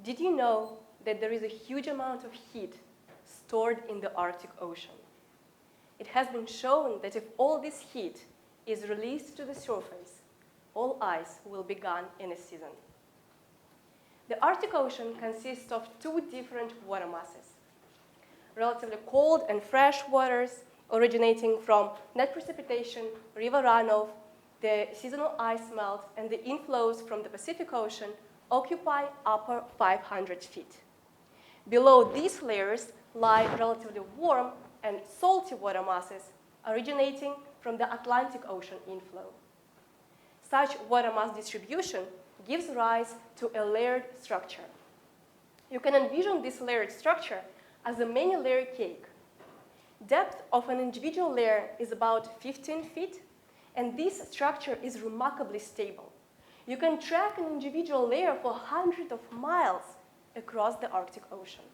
Did you know that there is a huge amount of heat stored in the Arctic Ocean? It has been shown that if all this heat is released to the surface, all ice will be gone in a season. The Arctic Ocean consists of two different water masses: relatively cold and fresh waters originating from net precipitation, river runoff, the seasonal ice melt, and the inflows from the Pacific Ocean occupy upper 500 feet. Below these layers lie relatively warm and salty water masses originating from the Atlantic Ocean inflow. Such water mass distribution gives rise to a layered structure. You can envision this layered structure as a many-layer cake. Depth of an individual layer is about 15 feet, and this structure is remarkably stable. You can track an individual layer for hundreds of miles across the Arctic Ocean.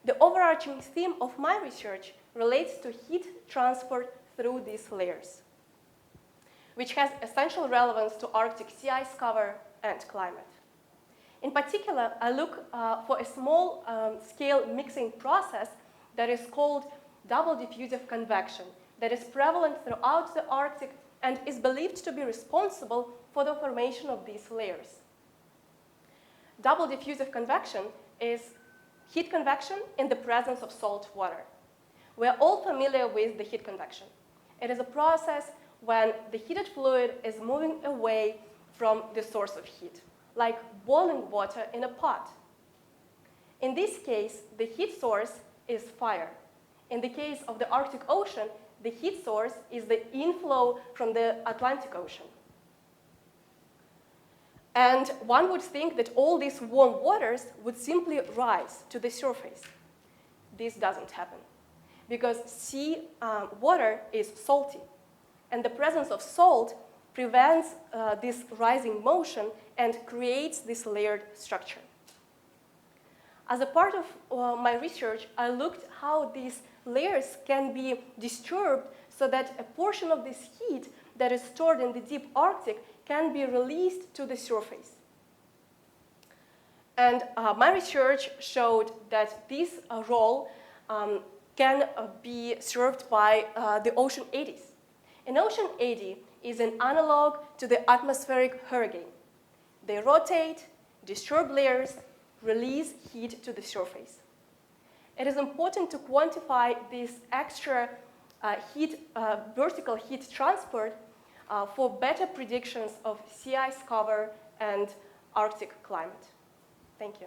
The overarching theme of my research relates to heat transport through these layers, which has essential relevance to Arctic sea ice cover and climate. In particular, I look for a small-scale mixing process that is called double diffusive convection, that is prevalent throughout the Arctic and is believed to be responsible for the formation of these layers. Double diffusive convection is heat convection in the presence of salt water. We are all familiar with the heat convection. It is a process when the heated fluid is moving away from the source of heat, like boiling water in a pot. In this case, the heat source is fire. In the case of the Arctic Ocean, the heat source is the inflow from the Atlantic Ocean. And one would think that all these warm waters would simply rise to the surface. This doesn't happen, because sea water is salty, and the presence of salt prevents this rising motion and creates this layered structure. As a part of my research, I looked how these layers can be disturbed so that a portion of this heat that is stored in the deep Arctic can be released to the surface. And my research showed that this role can be served by the ocean eddies. An ocean eddy is an analog to the atmospheric hurricane. They rotate, disturb layers, release heat to the surface. It is important to quantify this extra vertical heat transport for better predictions of sea ice cover and Arctic climate. Thank you.